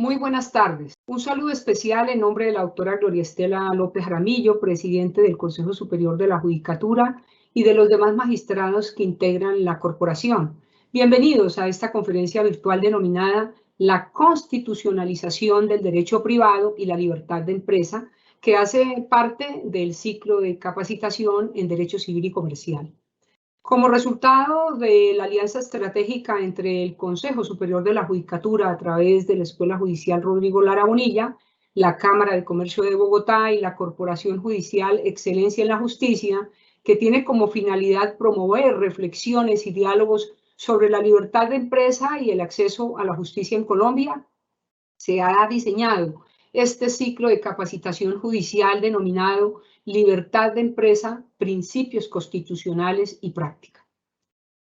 Muy buenas tardes. Un saludo especial en nombre de la doctora Gloria Estela López Jaramillo, presidente del Consejo Superior de la Judicatura y de los demás magistrados que integran la corporación. Bienvenidos a esta conferencia virtual denominada La constitucionalización del derecho privado y la libertad de empresa, que hace parte del ciclo de capacitación en Derecho Civil y Comercial. Como resultado de la alianza estratégica entre el Consejo Superior de la Judicatura a través de la Escuela Judicial Rodrigo Lara Bonilla, la Cámara de Comercio de Bogotá y la Corporación Judicial Excelencia en la Justicia, que tiene como finalidad promover reflexiones y diálogos sobre la libertad de empresa y el acceso a la justicia en Colombia, se ha diseñado este ciclo de capacitación judicial denominado Libertad de Empresa, Principios Constitucionales y Práctica.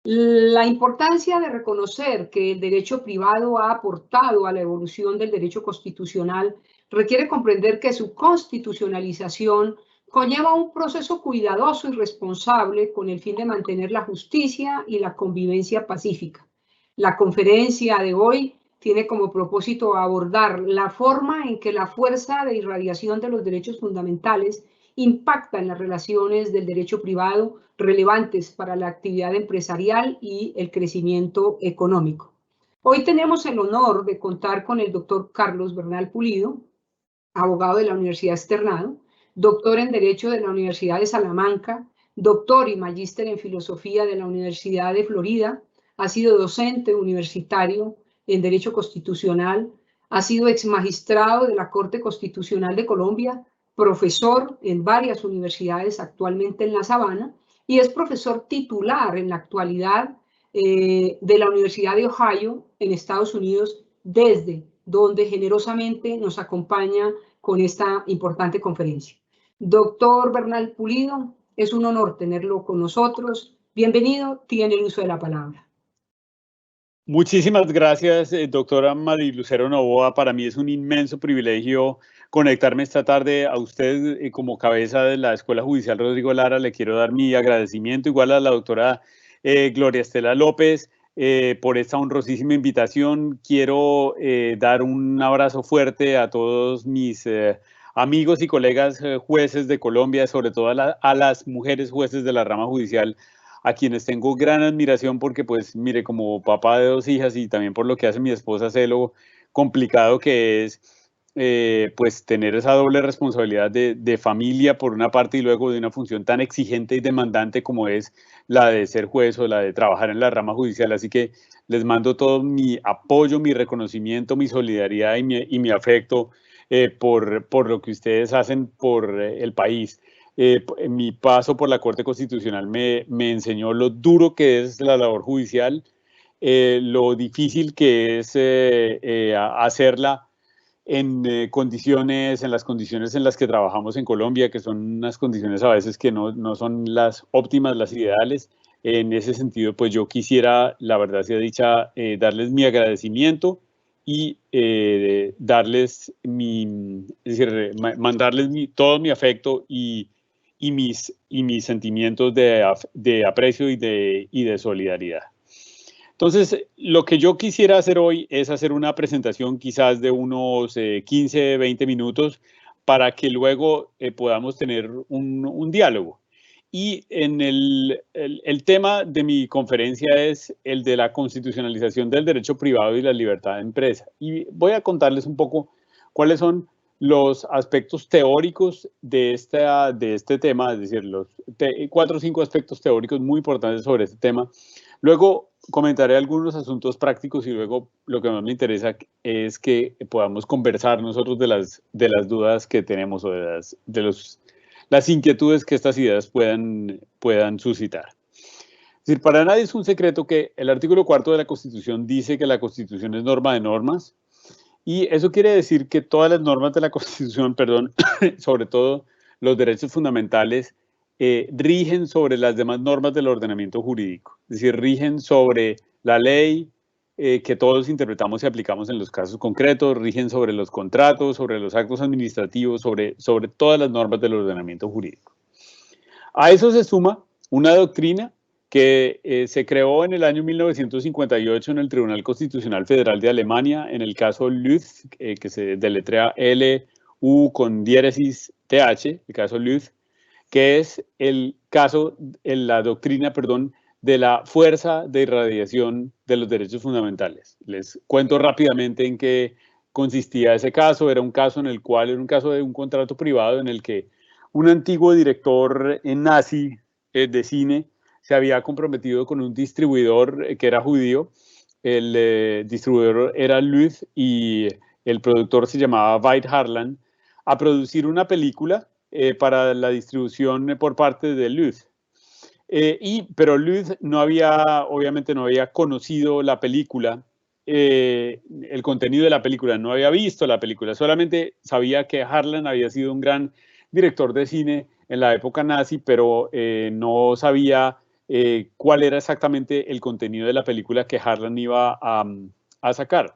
La importancia de reconocer que el derecho privado ha aportado a la evolución del derecho constitucional requiere comprender que su constitucionalización conlleva un proceso cuidadoso y responsable con el fin de mantener la justicia y la convivencia pacífica. La conferencia de hoy tiene como propósito abordar la forma en que la fuerza de irradiación de los derechos fundamentales impacta en las relaciones del derecho privado relevantes para la actividad empresarial y el crecimiento económico. Hoy tenemos el honor de contar con el doctor Carlos Bernal Pulido, abogado de la Universidad Externado, doctor en Derecho de la Universidad de Salamanca, doctor y magíster en Filosofía de la Universidad de Florida, ha sido docente universitario en Derecho Constitucional, ha sido exmagistrado de la Corte Constitucional de Colombia, profesor en varias universidades, actualmente en La Sabana, y es profesor titular en la actualidad de la Universidad de Ohio en Estados Unidos, desde donde generosamente nos acompaña con esta importante conferencia. Doctor Bernal Pulido, es un honor tenerlo con nosotros. Bienvenido, tiene el uso de la palabra. Muchísimas gracias, doctora Marilucero Novoa. Para mí es un inmenso privilegio conectarme esta tarde a usted como cabeza de la Escuela Judicial Rodrigo Lara. Le quiero dar mi agradecimiento, igual a la doctora Gloria Estela López, por esta honrosísima invitación. Quiero dar un abrazo fuerte a todos mis amigos y colegas jueces de Colombia, sobre todo a las mujeres jueces de la rama judicial, a quienes tengo gran admiración porque, pues, mire, como papá de 2 hijas y también por lo que hace mi esposa, sé lo complicado que es, pues, tener esa doble responsabilidad de familia por una parte y luego de una función tan exigente y demandante como es la de ser juez o la de trabajar en la rama judicial. Así que les mando todo mi apoyo, mi reconocimiento, mi solidaridad y mi afecto por lo que ustedes hacen por el país. Mi paso por la Corte Constitucional me enseñó lo duro que es la labor judicial, lo difícil que es hacerla en las condiciones en las que trabajamos en Colombia, que son unas condiciones a veces que no son las óptimas, las ideales. En ese sentido, pues yo quisiera, la verdad sea dicha, darles mi agradecimiento y darles mandarles todo mi afecto y mis sentimientos de aprecio y de solidaridad. Entonces, lo que yo quisiera hacer hoy es hacer una presentación quizás de unos 15, 20 minutos para que luego podamos tener un diálogo. Y el tema de mi conferencia es el de la constitucionalización del derecho privado y la libertad de empresa. Y voy a contarles un poco cuáles son los aspectos teóricos de este tema, es decir, los 4 o 5 aspectos teóricos muy importantes sobre este tema. Luego comentaré algunos asuntos prácticos y luego lo que más me interesa es que podamos conversar nosotros de las dudas que tenemos o las inquietudes que estas ideas puedan suscitar. Es decir, para nadie es un secreto que el artículo 4 de la Constitución dice que la Constitución es norma de normas. Y eso quiere decir que todas las normas de la Constitución, sobre todo los derechos fundamentales, rigen sobre las demás normas del ordenamiento jurídico. Es decir, rigen sobre la ley que todos interpretamos y aplicamos en los casos concretos, rigen sobre los contratos, sobre los actos administrativos, sobre todas las normas del ordenamiento jurídico. A eso se suma una doctrina que se creó en el año 1958 en el Tribunal Constitucional Federal de Alemania, en el caso Lüth, que se deletrea L-U con diéresis TH, el caso Lüth, que es el caso, la doctrina, perdón, de la fuerza de irradiación de los derechos fundamentales. Les cuento rápidamente en qué consistía ese caso. Era un caso en el cual era un caso de un contrato privado en el que un antiguo director nazi de cine se había comprometido con un distribuidor que era judío. El distribuidor era Lüth y el productor se llamaba Veit Harlan, a producir una película para la distribución por parte de Lüth. Pero Lüth obviamente no había conocido la película, el contenido de la película, no había visto la película, solamente sabía que Harlan había sido un gran director de cine en la época nazi, pero no sabía cuál era exactamente el contenido de la película que Harlan iba a sacar.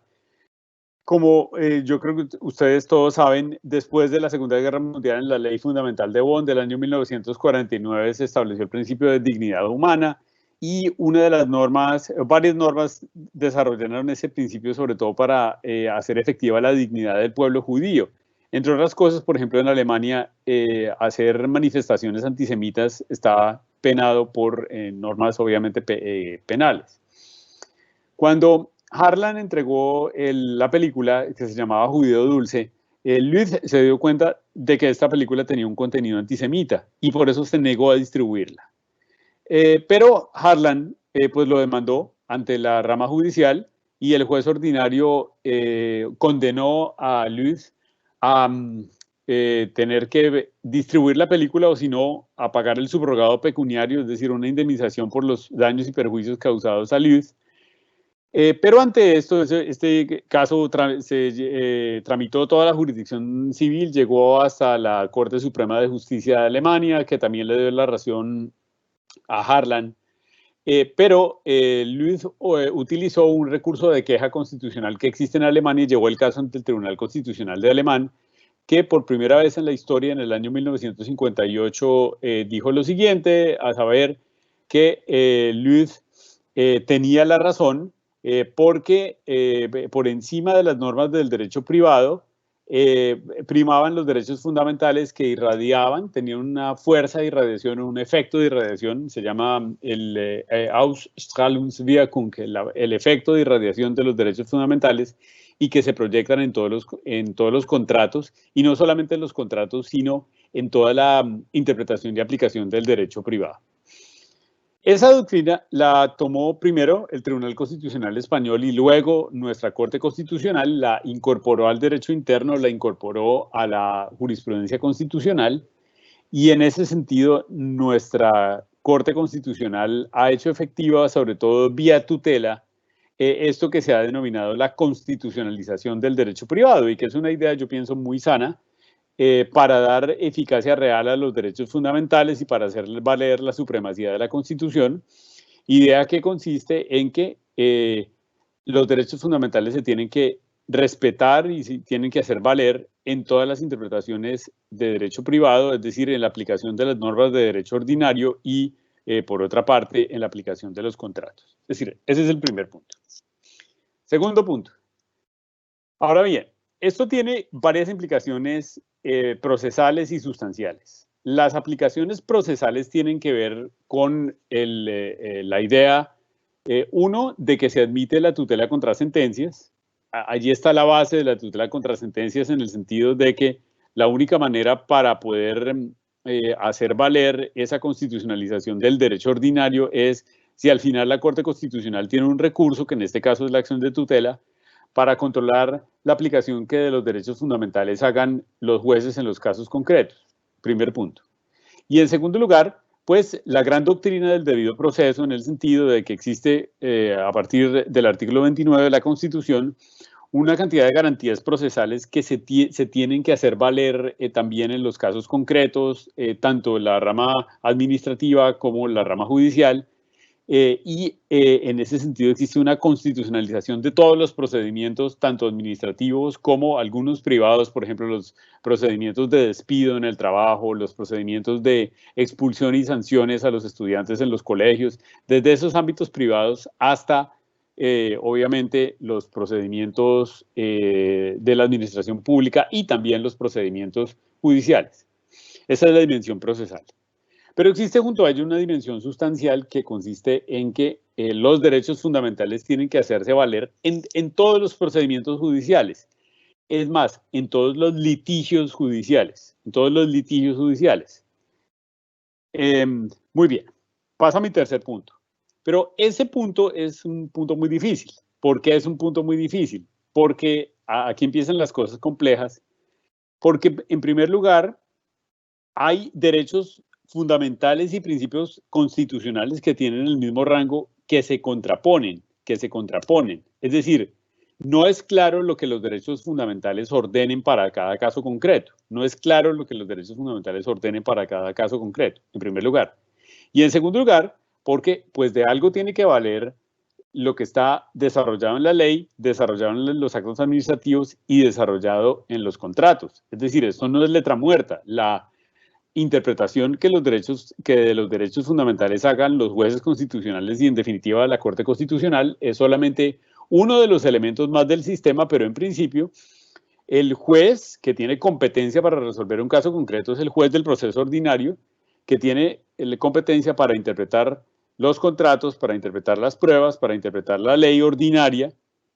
Como yo creo que ustedes todos saben, después de la Segunda Guerra Mundial, en la Ley Fundamental de Bonn del año 1949 se estableció el principio de dignidad humana y una de las normas, varias normas desarrollaron ese principio sobre todo para hacer efectiva la dignidad del pueblo judío. Entre otras cosas, por ejemplo, en Alemania, hacer manifestaciones antisemitas estaba penado por normas obviamente penales. Cuando Harlan entregó la película que se llamaba Judío Dulce, Lüth se dio cuenta de que esta película tenía un contenido antisemita y por eso se negó a distribuirla. Pero Harlan pues lo demandó ante la rama judicial y el juez ordinario condenó a Lüth a tener que distribuir la película o si no a pagar el subrogado pecuniario, es decir, una indemnización por los daños y perjuicios causados a Lüth. Pero ante esto, este caso se tramitó toda la jurisdicción civil, llegó hasta la Corte Suprema de Justicia de Alemania, que también le dio la razón a Harlan. Pero Lüth utilizó un recurso de queja constitucional que existe en Alemania y llevó el caso ante el Tribunal Constitucional de Alemán, que por primera vez en la historia, en el año 1958, dijo lo siguiente, a saber que Lüth tenía la razón, porque por encima de las normas del derecho privado primaban los derechos fundamentales que irradiaban, tenían una fuerza de irradiación, un efecto de irradiación, se llama el Ausstrahlungswirkung, el efecto de irradiación de los derechos fundamentales y que se proyectan en todos los contratos, y no solamente en los contratos, sino en toda la interpretación y aplicación del derecho privado. Esa doctrina la tomó primero el Tribunal Constitucional Español y luego nuestra Corte Constitucional la incorporó al derecho interno, la incorporó a la jurisprudencia constitucional y en ese sentido nuestra Corte Constitucional ha hecho efectiva, sobre todo vía tutela, esto que se ha denominado la constitucionalización del derecho privado y que es una idea, yo pienso, muy sana, para dar eficacia real a los derechos fundamentales y para hacer valer la supremacía de la Constitución, idea que consiste en que los derechos fundamentales se tienen que respetar y se tienen que hacer valer en todas las interpretaciones de derecho privado, es decir, en la aplicación de las normas de derecho ordinario y, por otra parte, en la aplicación de los contratos. Es decir, ese es el primer punto. Segundo punto. Ahora bien, esto tiene varias implicaciones procesales y sustanciales. Las aplicaciones procesales tienen que ver con la idea, uno, de que se admite la tutela contra sentencias. Allí está la base de la tutela contra sentencias en el sentido de que la única manera para poder hacer valer esa constitucionalización del derecho ordinario es si al final la Corte Constitucional tiene un recurso, que en este caso es la acción de tutela, para controlar la aplicación que de los derechos fundamentales hagan los jueces en los casos concretos. Primer punto. Y en segundo lugar, pues la gran doctrina del debido proceso en el sentido de que existe a partir del artículo 29 de la Constitución una cantidad de garantías procesales que se tienen que hacer valer también en los casos concretos, tanto la rama administrativa como la rama judicial, En ese sentido existe una constitucionalización de todos los procedimientos, tanto administrativos como algunos privados, por ejemplo, los procedimientos de despido en el trabajo, los procedimientos de expulsión y sanciones a los estudiantes en los colegios, desde esos ámbitos privados hasta obviamente los procedimientos de la administración pública y también los procedimientos judiciales. Esa es la dimensión procesal. Pero existe junto a ello una dimensión sustancial que consiste en que los derechos fundamentales tienen que hacerse valer en todos los procedimientos judiciales. Es más, en todos los litigios judiciales. En todos los litigios judiciales. Muy bien. Paso a mi tercer punto. Pero ese punto es un punto muy difícil. ¿Por qué es un punto muy difícil? Porque aquí empiezan las cosas complejas. Porque, en primer lugar, hay derechos fundamentales y principios constitucionales que tienen el mismo rango que se contraponen. Es decir, no es claro lo que los derechos fundamentales ordenen para cada caso concreto. No es claro lo que los derechos fundamentales ordenen para cada caso concreto, en primer lugar. Y en segundo lugar, porque pues de algo tiene que valer lo que está desarrollado en la ley, desarrollado en los actos administrativos y desarrollado en los contratos. Es decir, esto no es letra muerta. La interpretación que de los derechos fundamentales hagan los jueces constitucionales y en definitiva la Corte Constitucional es solamente uno de los elementos más del sistema, pero en principio el juez que tiene competencia para resolver un caso concreto es el juez del proceso ordinario, que tiene competencia para interpretar los contratos, para interpretar las pruebas, para interpretar la ley ordinaria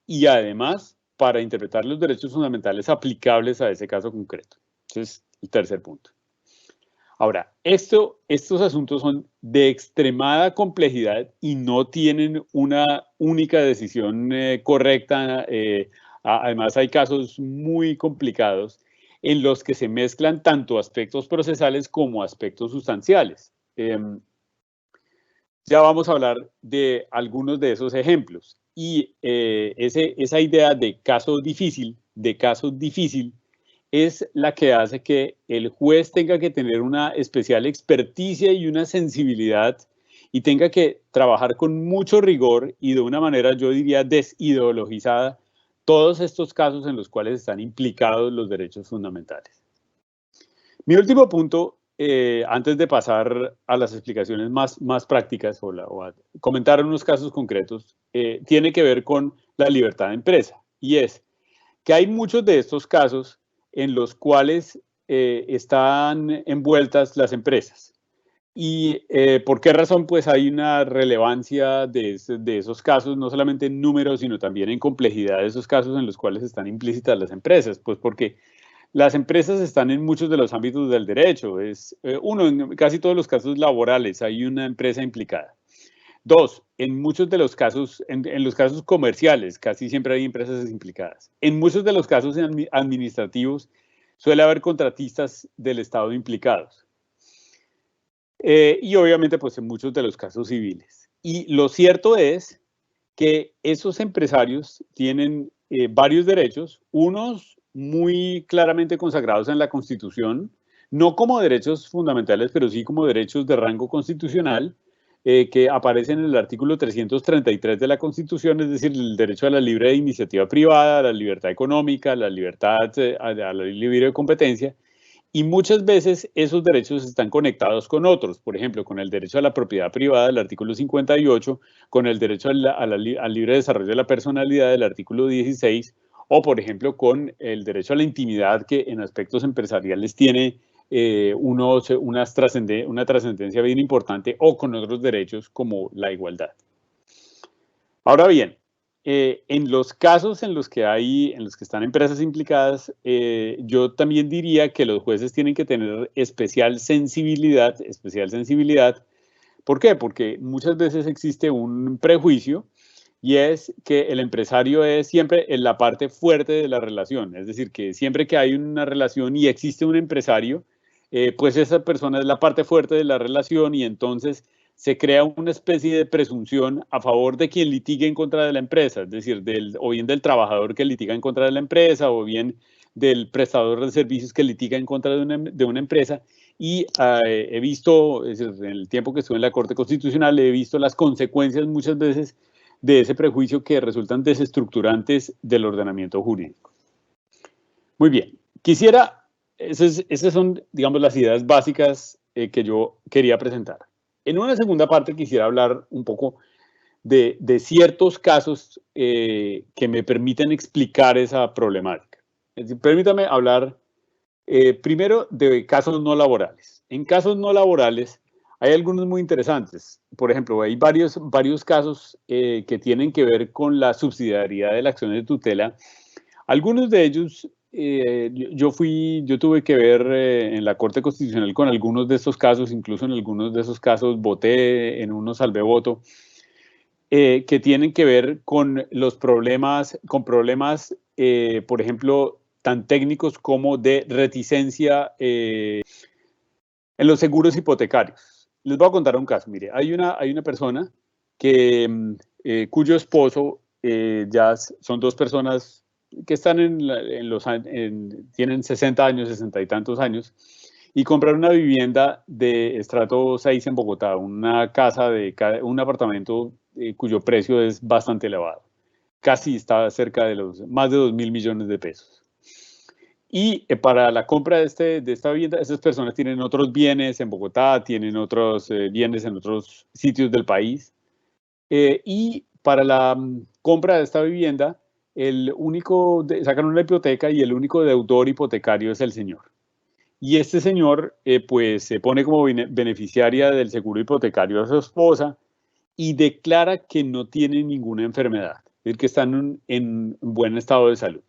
y además para interpretar los derechos fundamentales aplicables a ese caso concreto. Ese es el tercer punto. Ahora, estos asuntos son de extremada complejidad y no tienen una única decisión correcta. Además, hay casos muy complicados en los que se mezclan tanto aspectos procesales como aspectos sustanciales. Ya vamos a hablar de algunos de esos ejemplos. Y esa idea de caso difícil, es la que hace que el juez tenga que tener una especial experticia y una sensibilidad y tenga que trabajar con mucho rigor y de una manera, yo diría, desideologizada, todos estos casos en los cuales están implicados los derechos fundamentales. Mi último punto, antes de pasar a las explicaciones más prácticas o a comentar unos casos concretos, tiene que ver con la libertad de empresa. Y es que hay muchos de estos casos en los cuales están envueltas las empresas. ¿Y por qué razón? Pues hay una relevancia de esos casos, no solamente en números, sino también en complejidad de esos casos en los cuales están implícitas las empresas. Pues porque las empresas están en muchos de los ámbitos del derecho. En casi todos los casos laborales hay una empresa implicada. Dos, en muchos de los casos, en los casos comerciales, casi siempre hay empresas implicadas. En muchos de los casos administrativos suele haber contratistas del Estado implicados. Y obviamente, pues en muchos de los casos civiles. Y lo cierto es que esos empresarios tienen varios derechos, unos muy claramente consagrados en la Constitución, no como derechos fundamentales, pero sí como derechos de rango constitucional, que aparecen en el artículo 333 de la Constitución, es decir, el derecho a la libre iniciativa privada, a la libertad económica, a la libertad, a la libre competencia, y muchas veces esos derechos están conectados con otros, por ejemplo, con el derecho a la propiedad privada del artículo 58, con el derecho al libre desarrollo de la personalidad del artículo 16, o por ejemplo con el derecho a la intimidad que en aspectos empresariales tiene una trascendencia bien importante, o con otros derechos como la igualdad. Ahora bien, en los casos en los que están empresas implicadas, yo también diría que los jueces tienen que tener especial sensibilidad. ¿Por qué? Porque muchas veces existe un prejuicio y es que el empresario es siempre en la parte fuerte de la relación. Es decir, que siempre que hay una relación y existe un empresario, pues esa persona es la parte fuerte de la relación y entonces se crea una especie de presunción a favor de quien litigue en contra de la empresa, es decir, o bien del trabajador que litiga en contra de la empresa, o bien del prestador de servicios que litiga en contra de una empresa, y he visto, es decir, en el tiempo que estuve en la Corte Constitucional, he visto las consecuencias muchas veces de ese prejuicio que resultan desestructurantes del ordenamiento jurídico. Muy bien, esas son, digamos, las ideas básicas que yo quería presentar. En una segunda parte quisiera hablar un poco de ciertos casos que me permiten explicar esa problemática. Es decir, permítame hablar primero de casos no laborales. En casos no laborales hay algunos muy interesantes. Por ejemplo, hay varios casos que tienen que ver con la subsidiariedad de la acción de tutela. Algunos de ellos, yo tuve que ver en la Corte Constitucional con algunos de estos casos, incluso en algunos de esos casos voté, en unos salvé voto, que tienen que ver con los problemas, por ejemplo, tan técnicos como de reticencia en los seguros hipotecarios. Les voy a contar un caso. Mire, hay una persona cuyo esposo, ya son dos personas que están tienen 60 años, 60 y tantos años, y compraron una vivienda de estrato 6 en Bogotá, una casa un apartamento cuyo precio es bastante elevado. Casi está cerca de más de 2.000 millones de pesos. Y para la compra de esta vivienda, esas personas tienen otros bienes en Bogotá, tienen otros bienes en otros sitios del país. Y para la compra de esta vivienda, sacan una hipoteca y el único deudor hipotecario es el señor. Y este señor, pues, se pone como beneficiaria del seguro hipotecario a su esposa y declara que no tiene ninguna enfermedad, es decir, que están en buen estado de salud.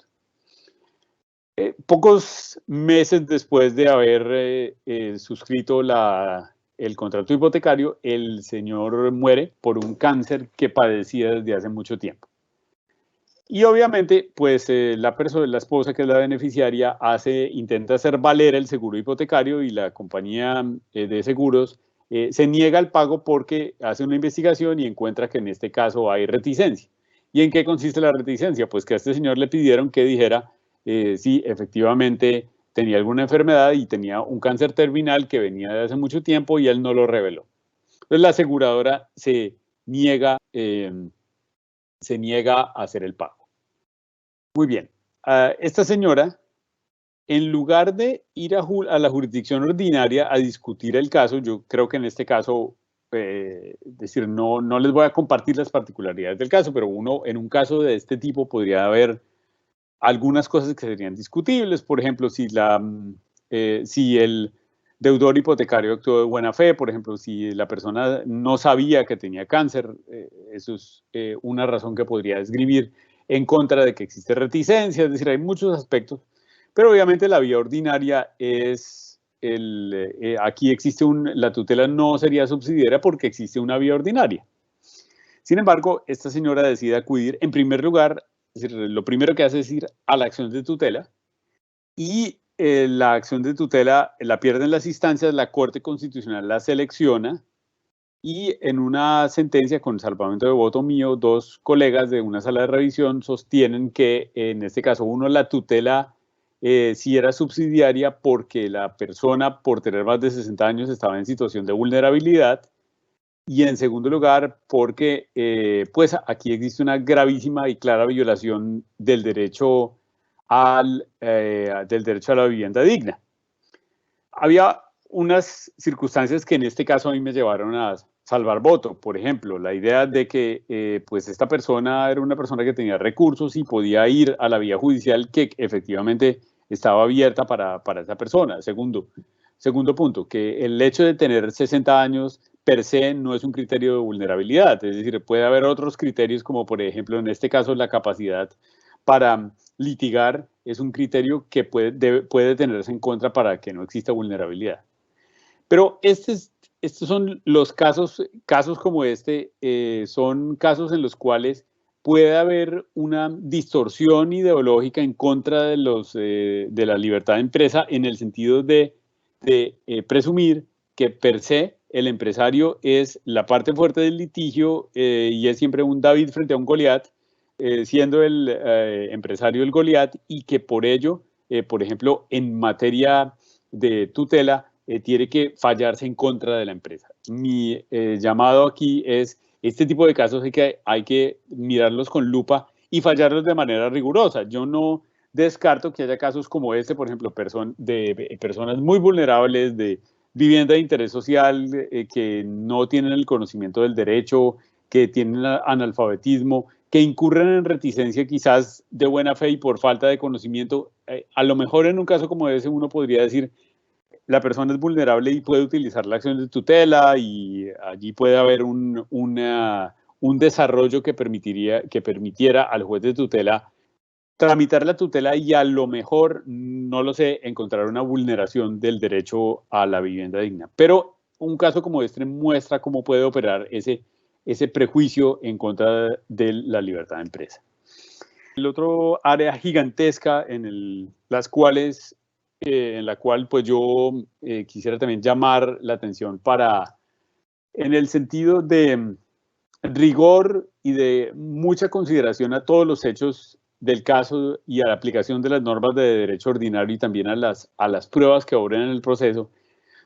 Pocos meses después de haber suscrito el contrato hipotecario, el señor muere por un cáncer que padecía desde hace mucho tiempo. Y obviamente, pues la esposa, que es la beneficiaria, intenta hacer valer el seguro hipotecario y la compañía de seguros se niega al pago porque hace una investigación y encuentra que en este caso hay reticencia. ¿Y en qué consiste la reticencia? Pues que a este señor le pidieron que dijera si efectivamente tenía alguna enfermedad y tenía un cáncer terminal que venía de hace mucho tiempo y él no lo reveló. Entonces la aseguradora se niega a hacer el pago. Muy bien. Esta señora, en lugar de ir a la jurisdicción ordinaria a discutir el caso, yo creo que en este caso, decir, no les voy a compartir las particularidades del caso, pero en un caso de este tipo podría haber algunas cosas que serían discutibles. Por ejemplo, si el deudor hipotecario actuó de buena fe, por ejemplo, si la persona no sabía que tenía cáncer, eso es una razón que podría esgrimir en contra de que existe reticencia. Es decir, hay muchos aspectos, pero obviamente la vía ordinaria es aquí existe la tutela no sería subsidiaria porque existe una vía ordinaria. Sin embargo, esta señora decide acudir, en primer lugar, es decir, lo primero que hace es ir a la acción de tutela y la acción de tutela la pierden las instancias, la Corte Constitucional la selecciona y en una sentencia con salvamento de voto mío, dos colegas de una sala de revisión sostienen que en este caso, la tutela sí era subsidiaria porque la persona por tener más de 60 años estaba en situación de vulnerabilidad. Y en segundo lugar, porque pues aquí existe una gravísima y clara violación del derecho a la vivienda digna. Había unas circunstancias que en este caso a mí me llevaron a salvar voto. Por ejemplo, la idea de que pues esta persona era una persona que tenía recursos y podía ir a la vía judicial que efectivamente estaba abierta para esa persona. Segundo punto, que el hecho de tener 60 años per se no es un criterio de vulnerabilidad, es decir, puede haber otros criterios como por ejemplo en este caso la capacidad para litigar es un criterio que puede tenerse en contra para que no exista vulnerabilidad. Pero estos son los casos como este, son casos en los cuales puede haber una distorsión ideológica en contra de la libertad de empresa en el sentido de presumir que per se el empresario es la parte fuerte del litigio y es siempre un David frente a un Goliat, siendo el empresario el Goliat y que por ello, por ejemplo, en materia de tutela, tiene que fallarse en contra de la empresa. Mi llamado aquí es, este tipo de casos hay que mirarlos con lupa y fallarlos de manera rigurosa. Yo no descarto que haya casos como este, por ejemplo, de personas muy vulnerables, de vivienda de interés social, que no tienen el conocimiento del derecho, que tienen analfabetismo, que incurren en reticencia quizás de buena fe y por falta de conocimiento. A lo mejor en un caso como ese uno podría decir, la persona es vulnerable y puede utilizar la acción de tutela y allí puede haber un desarrollo que permitiera al juez de tutela tramitar la tutela y a lo mejor, no lo sé, encontrar una vulneración del derecho a la vivienda digna. Pero un caso como este muestra cómo puede operar ese prejuicio en contra de la libertad de empresa. El otro área gigantesca en la cual pues yo quisiera también llamar la atención en el sentido de rigor y de mucha consideración a todos los hechos del caso y a la aplicación de las normas de derecho ordinario y también a las pruebas que obren en el proceso,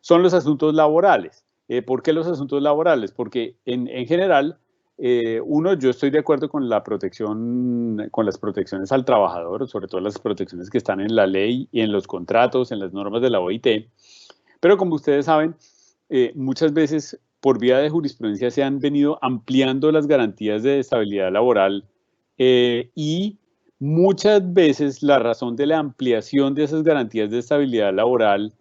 son los asuntos laborales. ¿Por qué los asuntos laborales? Porque en general, yo estoy de acuerdo con la protección, con las protecciones al trabajador, sobre todo las protecciones que están en la ley y en los contratos, en las normas de la OIT, pero como ustedes saben, muchas veces por vía de jurisprudencia se han venido ampliando las garantías de estabilidad laboral y muchas veces la razón de la ampliación de esas garantías de estabilidad laboral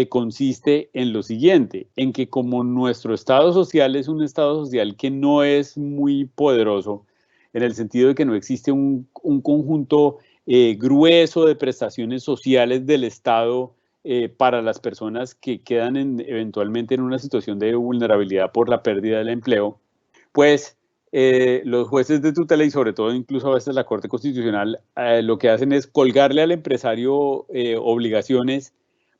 consiste en lo siguiente, en que como nuestro Estado social es un Estado social que no es muy poderoso, en el sentido de que no existe un conjunto grueso de prestaciones sociales del Estado para las personas que quedan eventualmente en una situación de vulnerabilidad por la pérdida del empleo, pues los jueces de tutela y sobre todo incluso a veces la Corte Constitucional lo que hacen es colgarle al empresario obligaciones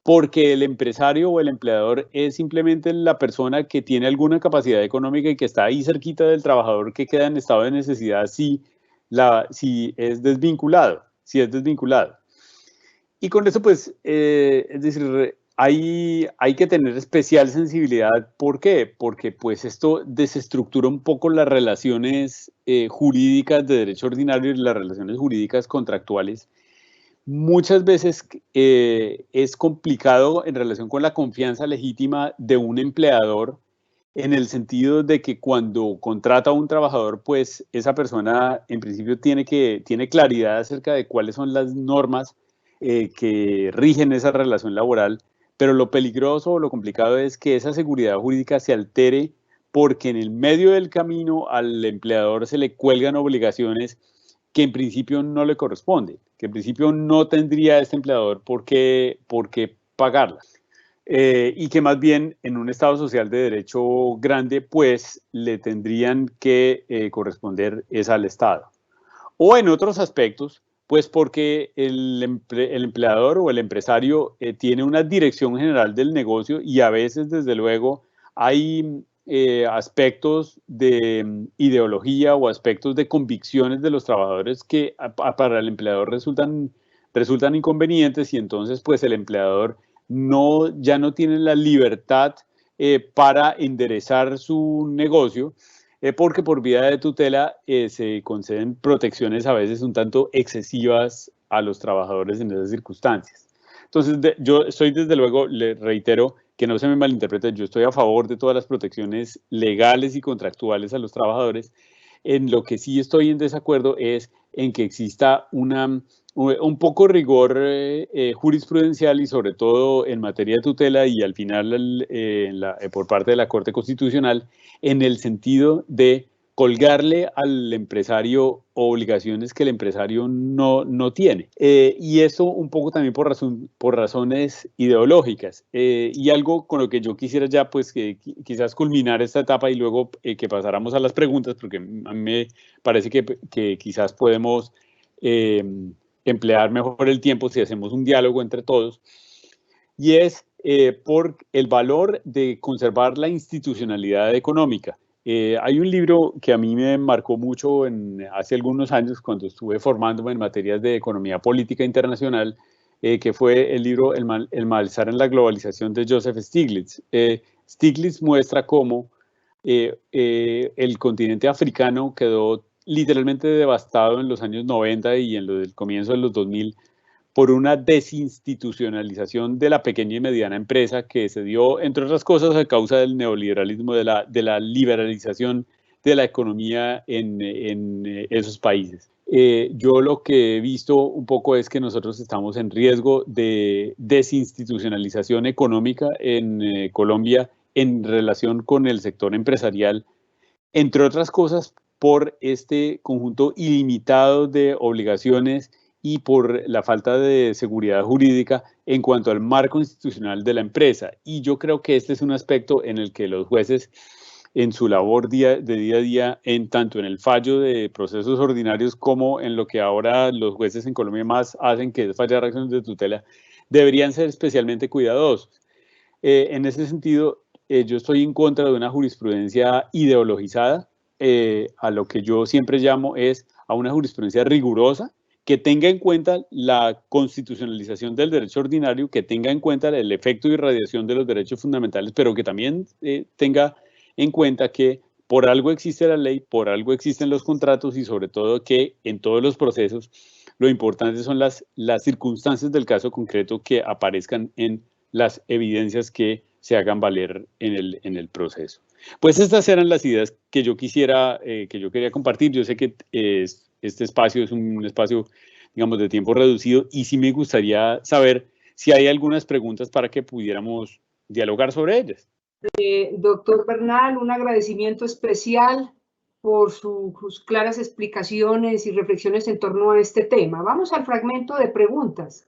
porque el empresario o el empleador es simplemente la persona que tiene alguna capacidad económica y que está ahí cerquita del trabajador que queda en estado de necesidad si es desvinculado, Y con eso, pues, es decir, hay que tener especial sensibilidad. ¿Por qué? Porque pues esto desestructura un poco las relaciones jurídicas de derecho ordinario y las relaciones jurídicas contractuales. Muchas veces es complicado en relación con la confianza legítima de un empleador en el sentido de que cuando contrata a un trabajador, pues esa persona en principio tiene claridad acerca de cuáles son las normas que rigen esa relación laboral, pero lo peligroso o lo complicado es que esa seguridad jurídica se altere porque en el medio del camino al empleador se le cuelgan obligaciones que en principio no le corresponden, que en principio no tendría este empleador por qué pagarlas. Y que más bien en un Estado social de derecho grande, pues le tendrían que corresponder es al Estado. O en otros aspectos, pues porque el empleador o el empresario tiene una dirección general del negocio y a veces, desde luego, hay aspectos de ideología o aspectos de convicciones de los trabajadores que para el empleador resultan inconvenientes y entonces pues el empleador ya no tiene la libertad para enderezar su negocio porque por vía de tutela se conceden protecciones a veces un tanto excesivas a los trabajadores en esas circunstancias. Entonces, yo estoy desde luego, le reitero, que no se me malinterprete, yo estoy a favor de todas las protecciones legales y contractuales a los trabajadores. En lo que sí estoy en desacuerdo es en que exista un poco rigor jurisprudencial y sobre todo en materia de tutela y al final por parte de la Corte Constitucional en el sentido de colgarle al empresario obligaciones que el empresario no tiene. Y eso un poco también por razones ideológicas. Y algo con lo que yo quisiera ya pues quizás culminar esta etapa y luego que pasáramos a las preguntas, porque a mí me parece que quizás podemos emplear mejor el tiempo si hacemos un diálogo entre todos, y es por el valor de conservar la institucionalidad económica. Hay un libro que a mí me marcó mucho hace algunos años cuando estuve formándome en materias de economía política internacional, que fue el libro El malestar en la globalización de Joseph Stiglitz. Stiglitz muestra cómo el continente africano quedó literalmente devastado en los años 90 y en el comienzo de los 2000 por una desinstitucionalización de la pequeña y mediana empresa que se dio, entre otras cosas, a causa del neoliberalismo, de la liberalización de la economía en esos países. Yo lo que he visto un poco es que nosotros estamos en riesgo de desinstitucionalización económica en Colombia en relación con el sector empresarial, entre otras cosas por este conjunto ilimitado de obligaciones y por la falta de seguridad jurídica en cuanto al marco institucional de la empresa. Y yo creo que este es un aspecto en el que los jueces, en su labor de día a día, tanto en el fallo de procesos ordinarios como en lo que ahora los jueces en Colombia más hacen, que es fallar acciones de tutela, deberían ser especialmente cuidadosos. En ese sentido, yo estoy en contra de una jurisprudencia ideologizada, a lo que yo siempre llamo es a una jurisprudencia rigurosa, que tenga en cuenta la constitucionalización del derecho ordinario, que tenga en cuenta el efecto de irradiación de los derechos fundamentales, pero que también tenga en cuenta que por algo existe la ley, por algo existen los contratos y sobre todo que en todos los procesos lo importante son las circunstancias del caso concreto que aparezcan en las evidencias que se hagan valer en el proceso. Pues estas eran las ideas que yo quería compartir. Yo sé que este espacio es un espacio, digamos, de tiempo reducido y sí me gustaría saber si hay algunas preguntas para que pudiéramos dialogar sobre ellas. Doctor Bernal, un agradecimiento especial por sus claras explicaciones y reflexiones en torno a este tema. Vamos al fragmento de preguntas.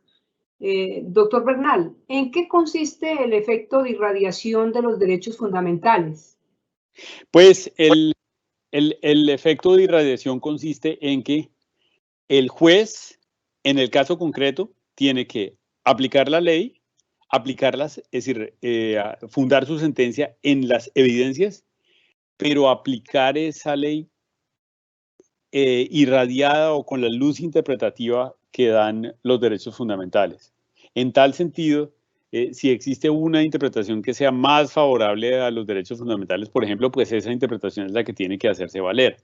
Doctor Bernal, ¿en qué consiste el efecto de irradiación de los derechos fundamentales? Pues el efecto de irradiación consiste en que el juez, en el caso concreto, tiene que aplicar la ley, aplicarlas, es decir, fundar su sentencia en las evidencias, pero aplicar esa ley irradiada o con la luz interpretativa que dan los derechos fundamentales. En tal sentido, si existe una interpretación que sea más favorable a los derechos fundamentales, por ejemplo, pues esa interpretación es la que tiene que hacerse valer.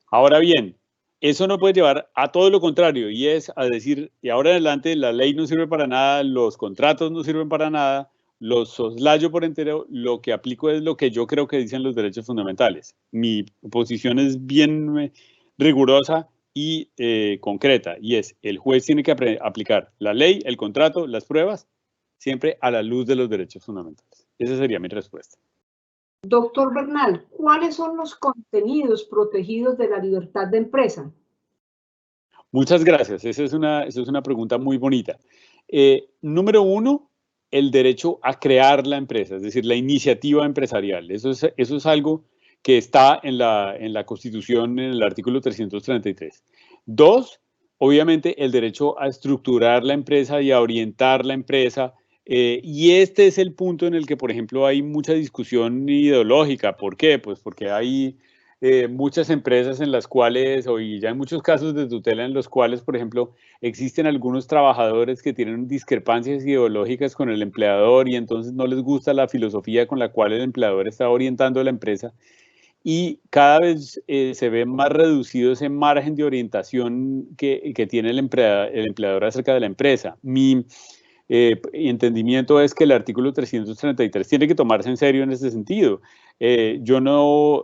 Ahora bien, eso no puede llevar a todo lo contrario, y es a decir, y ahora en adelante la ley no sirve para nada, los contratos no sirven para nada, los soslayo por entero, lo que aplico es lo que yo creo que dicen los derechos fundamentales. Mi posición es bien rigurosa y concreta, y es, el juez tiene que aplicar la ley, el contrato, las pruebas, siempre a la luz de los derechos fundamentales. Esa sería mi respuesta. Doctor Bernal, ¿cuáles son los contenidos protegidos de la libertad de empresa? Muchas gracias. Esa es una pregunta muy bonita. Número uno, el derecho a crear la empresa, es decir, la iniciativa empresarial. Eso es algo que está en la Constitución, en el artículo 333. Dos, obviamente, el derecho a estructurar la empresa y a orientar la empresa. Y este es el punto en el que, por ejemplo, hay mucha discusión ideológica. ¿Por qué? Pues porque hay muchas empresas en las cuales, o ya hay muchos casos de tutela en los cuales, por ejemplo, existen algunos trabajadores que tienen discrepancias ideológicas con el empleador y entonces no les gusta la filosofía con la cual el empleador está orientando la empresa y cada vez se ve más reducido ese margen de orientación que tiene el empleador acerca de la empresa. Mi entendimiento es que el artículo 333 tiene que tomarse en serio en ese sentido. Yo no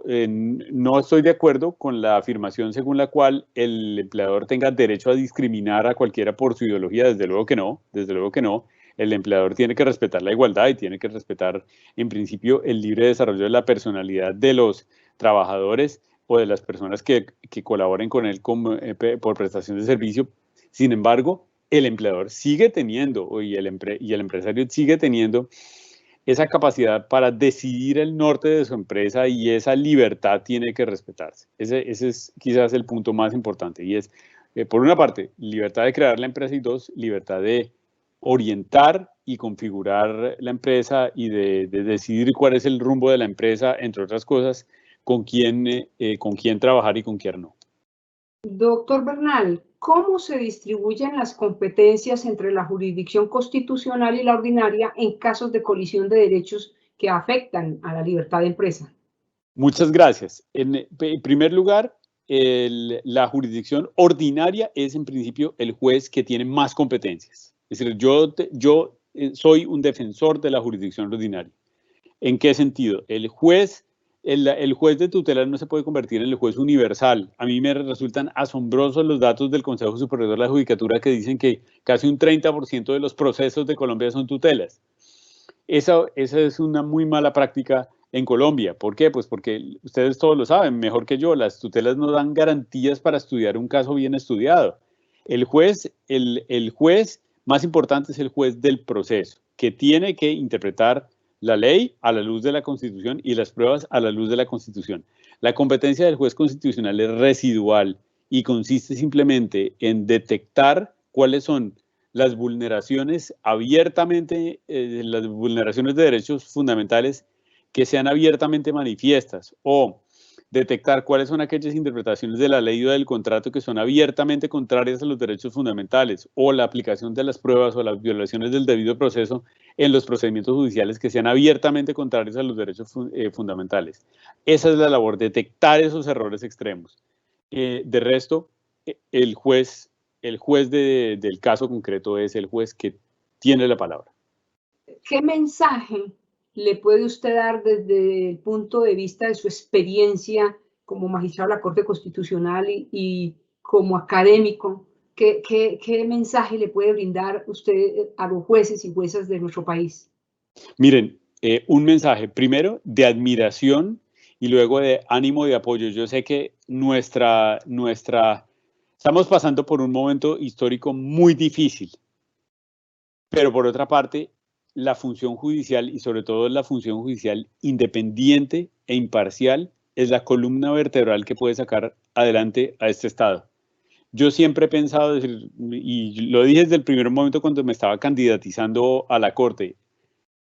estoy de acuerdo con la afirmación según la cual el empleador tenga derecho a discriminar a cualquiera por su ideología, desde luego que no, desde luego que no. El empleador tiene que respetar la igualdad y tiene que respetar, en principio, el libre desarrollo de la personalidad de los trabajadores o de las personas que colaboren con él por prestación de servicio. Sin embargo, el empleador sigue teniendo y el empresario sigue teniendo esa capacidad para decidir el norte de su empresa y esa libertad tiene que respetarse. Ese es quizás el punto más importante y es, por una parte, libertad de crear la empresa y dos, libertad de orientar y configurar la empresa y de decidir cuál es el rumbo de la empresa, entre otras cosas, con quién trabajar y con quién no. Doctor Bernal, ¿cómo se distribuyen las competencias entre la jurisdicción constitucional y la ordinaria en casos de colisión de derechos que afectan a la libertad de empresa? Muchas gracias. En primer lugar, la jurisdicción ordinaria es en principio el juez que tiene más competencias. Es decir, yo soy un defensor de la jurisdicción ordinaria. ¿En qué sentido? El juez de tutela no se puede convertir en el juez universal. A mí me resultan asombrosos los datos del Consejo Superior de la Judicatura que dicen que casi un 30% de los procesos de Colombia son tutelas. Esa es una muy mala práctica en Colombia. ¿Por qué? Pues porque ustedes todos lo saben, mejor que yo, las tutelas no dan garantías para estudiar un caso bien estudiado. El juez más importante es el juez del proceso, que tiene que interpretar la ley a la luz de la Constitución y las pruebas a la luz de la Constitución. La competencia del juez constitucional es residual y consiste simplemente en detectar cuáles son las vulneraciones las vulneraciones de derechos fundamentales que sean abiertamente manifiestas, o detectar cuáles son aquellas interpretaciones de la ley o del contrato que son abiertamente contrarias a los derechos fundamentales, o la aplicación de las pruebas o las violaciones del debido proceso en los procedimientos judiciales que sean abiertamente contrarios a los derechos fundamentales. Esa es la labor, detectar esos errores extremos. De resto, el juez del caso concreto es el juez que tiene la palabra. ¿Qué mensaje le puede usted dar desde el punto de vista de su experiencia como magistrado de la Corte Constitucional y como académico? ¿Qué mensaje le puede brindar usted a los jueces y juezas de nuestro país? Miren, un mensaje primero de admiración y luego de ánimo y de apoyo. Yo sé que estamos pasando por un momento histórico muy difícil, pero por otra parte, la función judicial y sobre todo la función judicial independiente e imparcial es la columna vertebral que puede sacar adelante a este Estado. Yo siempre he pensado, y lo dije desde el primer momento cuando me estaba candidatizando a la Corte,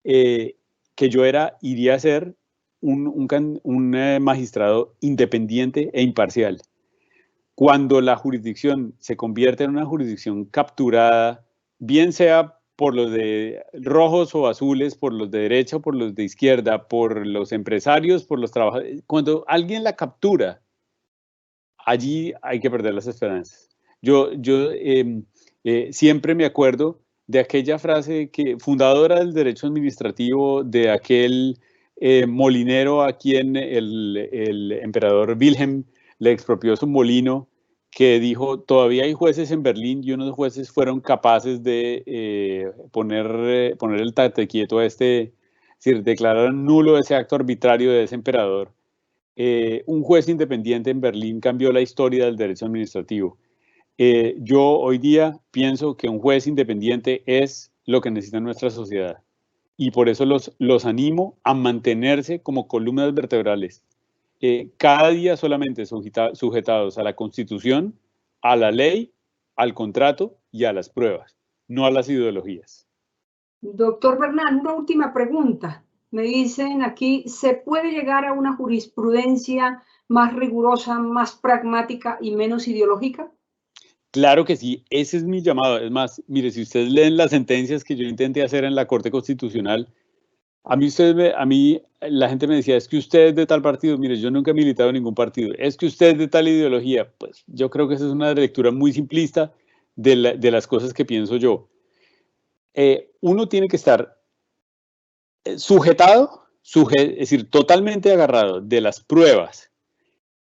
que yo iría a ser un magistrado independiente e imparcial. Cuando la jurisdicción se convierte en una jurisdicción capturada, bien sea por los de rojos o azules, por los de derecha o por los de izquierda, por los empresarios, por los trabajadores, cuando alguien la captura, allí hay que perder las esperanzas. Yo siempre me acuerdo de aquella frase fundadora del derecho administrativo, de aquel molinero a quien el emperador Wilhelm le expropió su molino, que dijo: todavía hay jueces en Berlín, y unos jueces fueron capaces de poner el tate quieto a es decir, declarar nulo ese acto arbitrario de ese emperador. Un juez independiente en Berlín cambió la historia del derecho administrativo. Yo hoy día pienso que un juez independiente es lo que necesita nuestra sociedad, y por eso los animo a mantenerse como columnas vertebrales, cada día solamente sujetados a la Constitución, a la ley, al contrato y a las pruebas, no a las ideologías. Doctor Bernal, una última pregunta. Me dicen aquí, ¿se puede llegar a una jurisprudencia más rigurosa, más pragmática y menos ideológica? Claro que sí, ese es mi llamado. Es más, mire, si ustedes leen las sentencias que yo intenté hacer en la Corte Constitucional, a mí la gente me decía: es que usted es de tal partido. Mire, yo nunca he militado en ningún partido. Es que usted es de tal ideología. Pues yo creo que esa es una lectura muy simplista de las cosas que pienso yo. Uno tiene que estar sujetado, es decir, totalmente agarrado de las pruebas,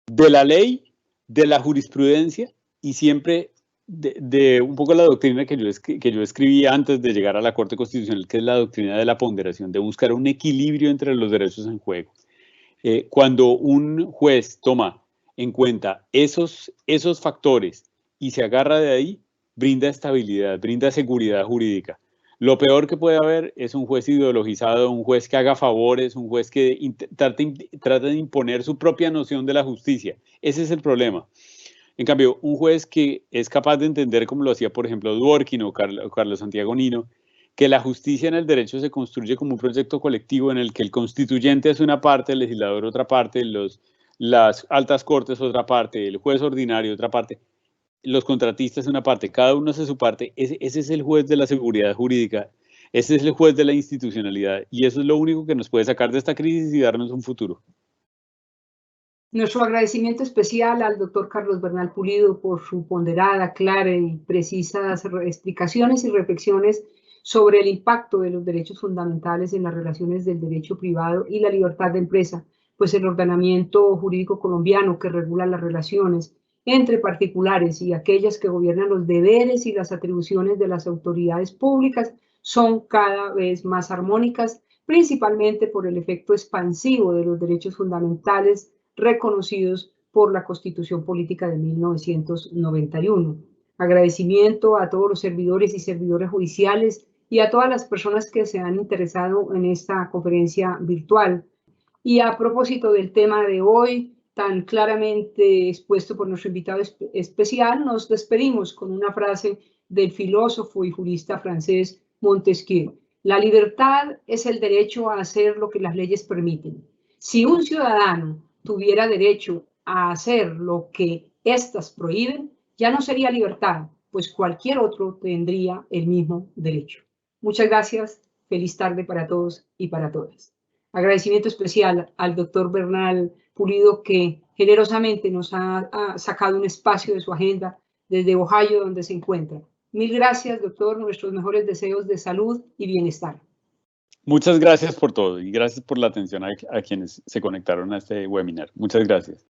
de la ley, de la jurisprudencia, y siempre de un poco la doctrina que yo escribí antes de llegar a la Corte Constitucional, que es la doctrina de la ponderación, de buscar un equilibrio entre los derechos en juego. Cuando un juez toma en cuenta esos factores y se agarra de ahí, brinda estabilidad, brinda seguridad jurídica. Lo peor que puede haber es un juez ideologizado, un juez que haga favores, un juez que trata de imponer su propia noción de la justicia. Ese es el problema. En cambio, un juez que es capaz de entender, como lo hacía, por ejemplo, Dworkin o Carlos Santiago Nino, que la justicia en el derecho se construye como un proyecto colectivo en el que el constituyente es una parte, el legislador otra parte, las altas cortes otra parte, el juez ordinario otra parte. los contratistas una parte, cada uno hace su parte. Ese es el juez de la seguridad jurídica, ese es el juez de la institucionalidad, y eso es lo único que nos puede sacar de esta crisis y darnos un futuro. Nuestro agradecimiento especial al doctor Carlos Bernal Pulido por su ponderada, clara y precisas explicaciones y reflexiones sobre el impacto de los derechos fundamentales en las relaciones del derecho privado y la libertad de empresa, pues el ordenamiento jurídico colombiano que regula las relaciones entre particulares y aquellas que gobiernan los deberes y las atribuciones de las autoridades públicas son cada vez más armónicas, principalmente por el efecto expansivo de los derechos fundamentales reconocidos por la Constitución Política de 1991. Agradecimiento a todos los servidores y servidoras judiciales y a todas las personas que se han interesado en esta conferencia virtual. Y a propósito del tema de hoy, tan claramente expuesto por nuestro invitado especial, nos despedimos con una frase del filósofo y jurista francés Montesquieu. La libertad es el derecho a hacer lo que las leyes permiten. Si un ciudadano tuviera derecho a hacer lo que éstas prohíben, ya no sería libertad, pues cualquier otro tendría el mismo derecho. Muchas gracias, feliz tarde para todos y para todas. Agradecimiento especial al doctor Bernal Pulido, que generosamente nos ha sacado un espacio de su agenda desde Ohio, donde se encuentra. Mil gracias, doctor, nuestros mejores deseos de salud y bienestar. Muchas gracias por todo y gracias por la atención a quienes se conectaron a este webinar. Muchas gracias.